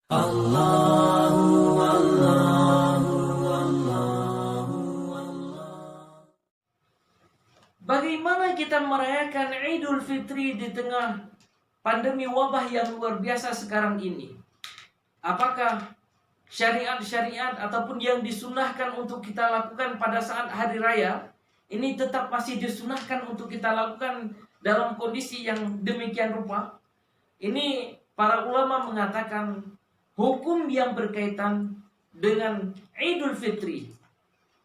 Bagaimana kita merayakan Idul Fitri di tengah pandemi wabah yang luar biasa sekarang ini? Apakah syariat-syariat ataupun yang disunahkan untuk kita lakukan pada saat hari raya ini tetap masih disunahkan untuk kita lakukan dalam kondisi yang demikian rupa? Ini para ulama mengatakan hukum yang berkaitan dengan Idul Fitri,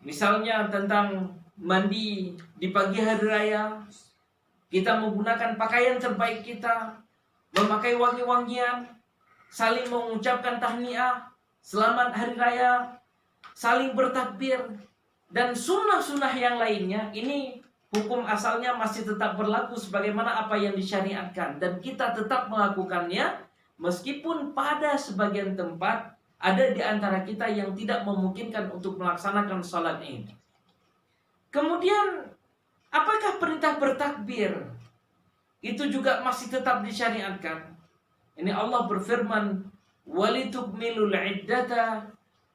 misalnya tentang mandi di pagi hari raya, kita menggunakan pakaian terbaik kita, memakai wangi-wangian, saling mengucapkan tahniah, selamat hari raya, saling bertakbir, dan sunnah-sunnah yang lainnya. Ini hukum asalnya masih tetap berlaku sebagaimana apa yang disyariatkan, dan kita tetap melakukannya meskipun pada sebagian tempat ada di antara kita yang tidak memungkinkan untuk melaksanakan sholat Id. Kemudian, apakah perintah bertakbir itu juga masih tetap disyariatkan? Ini Allah berfirman, "Walitukmilul iddata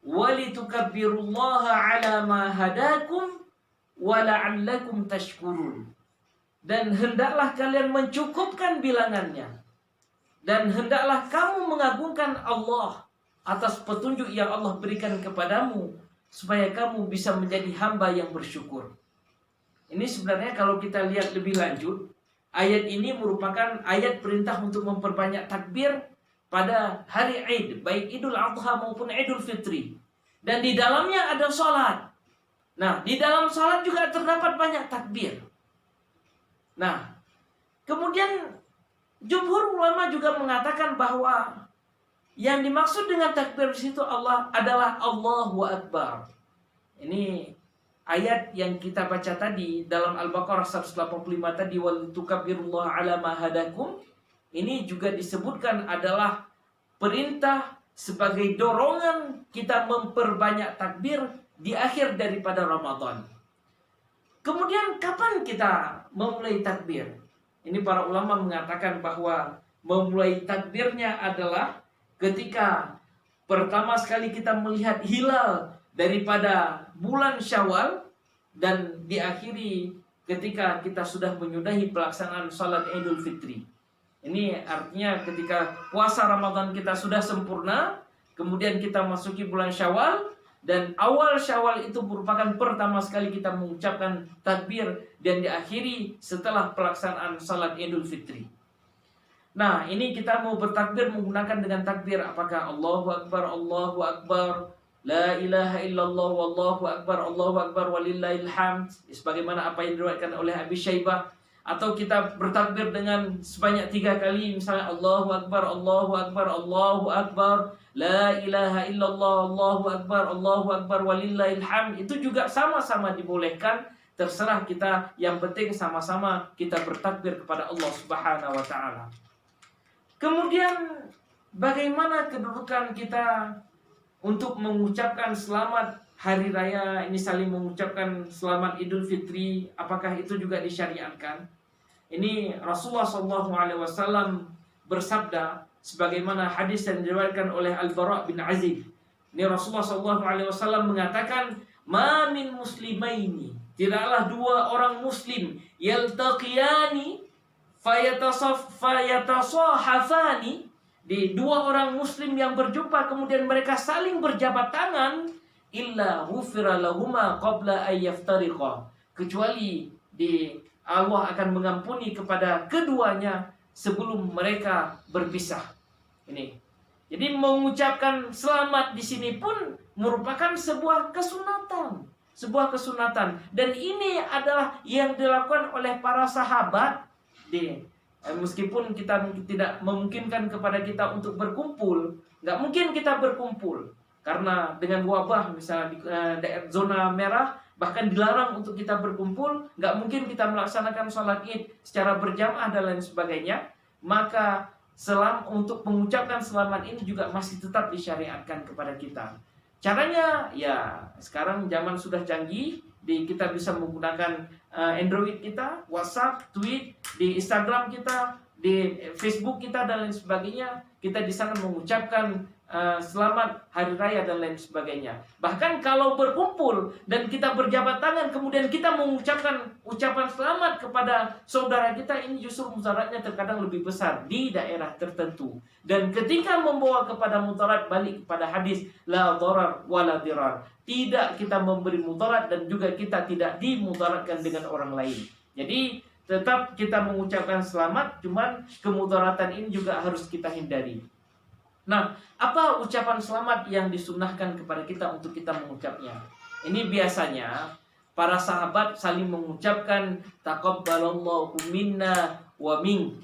walitukabbirullaha 'ala ma hadakum wa la'allakum tashkurun." Dan hendaklah kalian mencukupkan bilangannya, dan hendaklah kamu mengagungkan Allah atas petunjuk yang Allah berikan kepadamu, supaya kamu bisa menjadi hamba yang bersyukur. Ini sebenarnya kalau kita lihat lebih lanjut, ayat ini merupakan ayat perintah untuk memperbanyak takbir pada hari Id, baik Idul Adha maupun Idul Fitri. Dan di dalamnya ada sholat. Nah, di dalam sholat juga terdapat banyak takbir. Nah, kemudian jumhur ulama juga mengatakan bahwa yang dimaksud dengan takbir di situ Allah adalah Allahu Akbar. Ini ayat yang kita baca tadi dalam Al-Baqarah 185 tadi, wal tukabbirullaha 'ala ma hadakum. Ini juga disebutkan adalah perintah sebagai dorongan kita memperbanyak takbir di akhir daripada Ramadan. Kemudian kapan kita memulai takbir? Ini para ulama mengatakan bahwa memulai takbirnya adalah ketika pertama sekali kita melihat hilal daripada bulan Syawal, dan diakhiri ketika kita sudah menyudahi pelaksanaan salat Idul Fitri. Ini artinya ketika puasa Ramadan kita sudah sempurna, kemudian kita masuki bulan Syawal, dan awal Syawal itu merupakan pertama sekali kita mengucapkan takbir, dan diakhiri setelah pelaksanaan salat Idul Fitri. Nah, ini kita mau bertakbir menggunakan dengan takbir apakah Allahu Akbar, Allahu Akbar, La ilaha illallah, Wallahu Akbar walillahil hamd, sebagaimana apa yang diriwayatkan oleh Abi Syaibah. Atau kita bertakbir dengan sebanyak 3 kali, misalnya Allahu Akbar, Allahu Akbar, Allahu Akbar, La ilaha illallah, Allahu Akbar walillahil hamd. Itu juga sama-sama dibolehkan, terserah kita, yang penting sama-sama kita bertakbir kepada Allah Subhanahu wa taala. Kemudian bagaimana kedudukan kita untuk mengucapkan selamat hari raya ini, saling mengucapkan selamat Idul Fitri, apakah itu juga disyariatkan? Ini Rasulullah SAW bersabda sebagaimana hadis yang diriwayatkan oleh Al-Bara' bin Azib. Ini Rasulullah SAW mengatakan, "Ma min muslimaini", tidaklah 2 orang muslim, "yaltaqiyani fayatasahafani", di 2 orang muslim yang berjumpa kemudian mereka saling berjabat tangan, illa ghufira lahuma qabla ay yaftariqa, kecuali Allah akan mengampuni kepada keduanya sebelum mereka berpisah. Ini. Jadi mengucapkan selamat di sini pun merupakan sebuah kesunatan, dan ini adalah yang dilakukan oleh para sahabat. Meskipun kita tidak memungkinkan kepada kita untuk berkumpul, nggak mungkin kita berkumpul karena dengan wabah, misalnya di daerah zona merah bahkan dilarang untuk kita berkumpul, nggak mungkin kita melaksanakan sholat Id secara berjamaah dan lain sebagainya. Maka untuk mengucapkan selamat ini juga masih tetap disyariatkan kepada kita. Caranya ya sekarang zaman sudah canggih, kita bisa menggunakan Android kita, WhatsApp, tweet, di Instagram kita, di Facebook kita dan lain sebagainya. kita di sana mengucapkan selamat hari raya dan lain sebagainya. Bahkan kalau berkumpul dan kita berjabat tangan kemudian kita mengucapkan ucapan selamat kepada saudara kita, ini justru mudaratnya terkadang lebih besar di daerah tertentu. Dan ketika membawa kepada mudarat, balik kepada hadis la dharar wala dirar. Tidak kita memberi mudarat dan juga kita tidak dimudaratkan dengan orang lain. Jadi tetap kita mengucapkan selamat, cuman kemudaratan ini juga harus kita hindari. Nah, apa ucapan selamat yang disunnahkan kepada kita untuk kita mengucapnya? Ini biasanya para sahabat saling mengucapkan taqabbalallahu minna wa mink.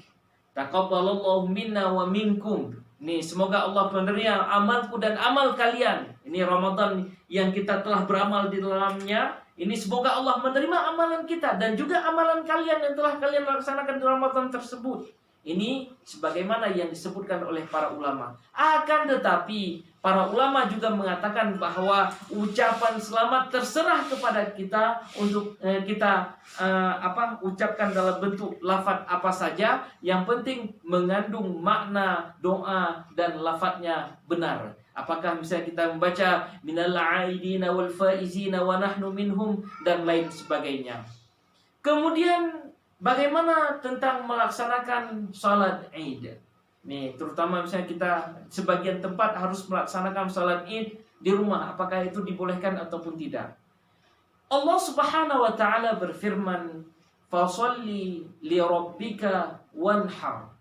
Taqabbalallahu minna wa minkum. Ini semoga Allah menerima amalku dan amal kalian. Ini Ramadan yang kita telah beramal di dalamnya. Ini semoga Allah menerima amalan kita dan juga amalan kalian yang telah kalian laksanakan di Ramadan tersebut. Ini sebagaimana yang disebutkan oleh para ulama. Akan tetapi para ulama juga mengatakan bahwa ucapan selamat terserah kepada kita untuk kita ucapkan dalam bentuk lafaz apa saja. Yang penting mengandung makna doa dan lafaznya benar. Apakah misalnya kita membaca minal aidina wal faizina wa nahnu minhum dan lain sebagainya. Kemudian bagaimana tentang melaksanakan salat Id? Nih, terutama misalnya kita sebagian tempat harus melaksanakan salat Id di rumah. Apakah itu dibolehkan ataupun tidak? Allah Subhanahu wa taala berfirman, "Fasholli li rabbika wanhar."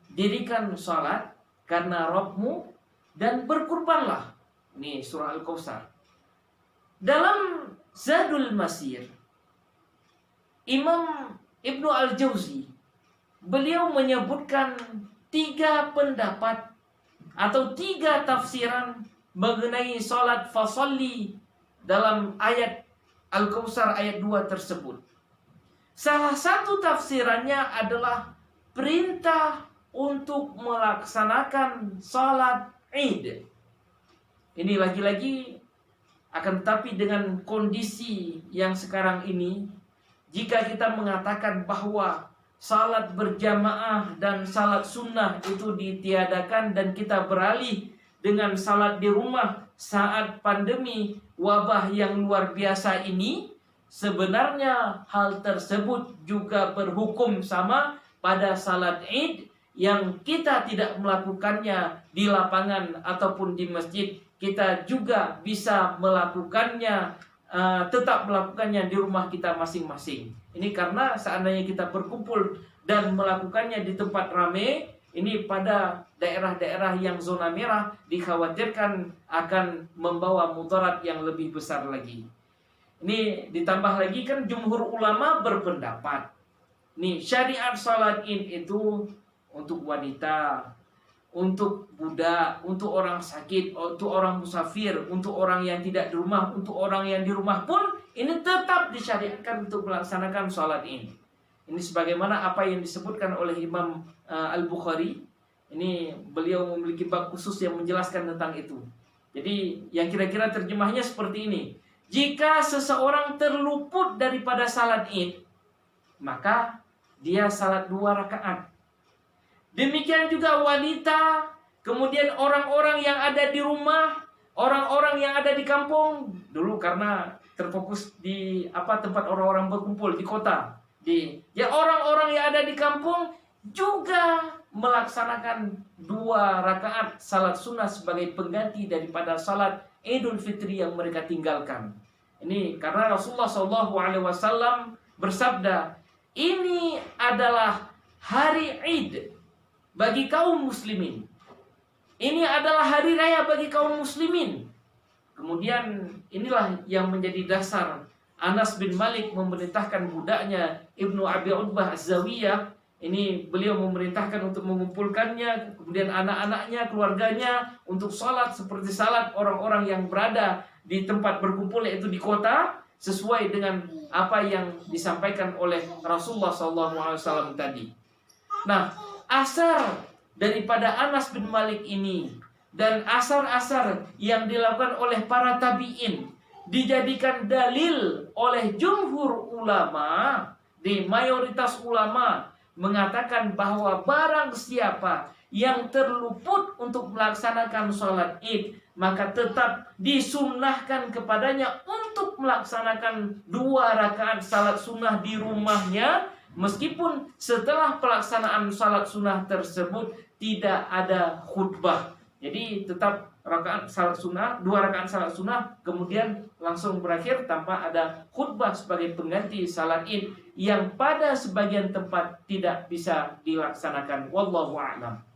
Dirikan salat karena Rabbmu dan berkurbanlah. Nih surah Al-Kautsar. Dalam Zadul Masir, Imam Ibnu Al-Jauzi, beliau menyebutkan 3 pendapat atau 3 tafsiran mengenai salat fasolli dalam ayat Al-Kautsar ayat 2 tersebut. Salah satu tafsirannya adalah perintah untuk melaksanakan salat Id. Ini lagi-lagi akan tetapi dengan kondisi yang sekarang ini, jika kita mengatakan bahwa salat berjamaah dan salat sunnah itu ditiadakan dan kita beralih dengan salat di rumah saat pandemi wabah yang luar biasa ini, sebenarnya hal tersebut juga berhukum sama pada salat Id yang kita tidak melakukannya di lapangan ataupun di masjid. Kita juga bisa melakukannya, tetap melakukannya di rumah kita masing-masing. Ini karena seandainya kita berkumpul dan melakukannya di tempat ramai, ini pada daerah-daerah yang zona merah dikhawatirkan akan membawa mudarat yang lebih besar lagi. Ini ditambah lagi kan jumhur ulama berpendapat, nih syariat salat Id itu untuk wanita, untuk budak, untuk orang sakit, untuk orang musafir, untuk orang yang tidak di rumah, untuk orang yang di rumah pun ini tetap disyariatkan untuk melaksanakan salat Id. Ini sebagaimana apa yang disebutkan oleh Imam Al-Bukhari. Ini beliau memiliki bab khusus yang menjelaskan tentang itu. Jadi yang kira-kira terjemahnya seperti ini. Jika seseorang terluput daripada salat Id, maka dia salat 2 rakaat. Demikian juga wanita, kemudian orang-orang yang ada di rumah, orang-orang yang ada di kampung. Dulu karena terfokus di tempat orang-orang berkumpul di kota. Orang-orang yang ada di kampung juga melaksanakan 2 rakaat salat sunnah sebagai pengganti daripada salat Idul Fitri yang mereka tinggalkan. Ini karena Rasulullah SAW bersabda, ini adalah hari Id bagi kaum muslimin. Ini adalah hari raya bagi kaum muslimin. Kemudian inilah yang menjadi dasar Anas bin Malik memerintahkan budaknya Ibnu Abi Utbah Az-Zawiyah. Ini beliau memerintahkan untuk mengumpulkannya, kemudian anak-anaknya, keluarganya untuk salat seperti salat orang-orang yang berada di tempat berkumpul, yaitu di kota, sesuai dengan apa yang disampaikan oleh Rasulullah SAW tadi. Nah, asar daripada Anas bin Malik ini dan asar-asar yang dilakukan oleh para tabi'in dijadikan dalil oleh jumhur ulama, di mayoritas ulama mengatakan bahwa barang siapa yang terluput untuk melaksanakan sholat id, maka tetap disunnahkan kepadanya untuk melaksanakan 2 rakaat salat sunnah di rumahnya, meskipun setelah pelaksanaan salat sunnah tersebut tidak ada khutbah. Jadi tetap rakaat salat sunnah, 2 rakaat salat sunnah, kemudian langsung berakhir tanpa ada khutbah sebagai pengganti salat id yang pada sebagian tempat tidak bisa dilaksanakan. Wallahu a'lam.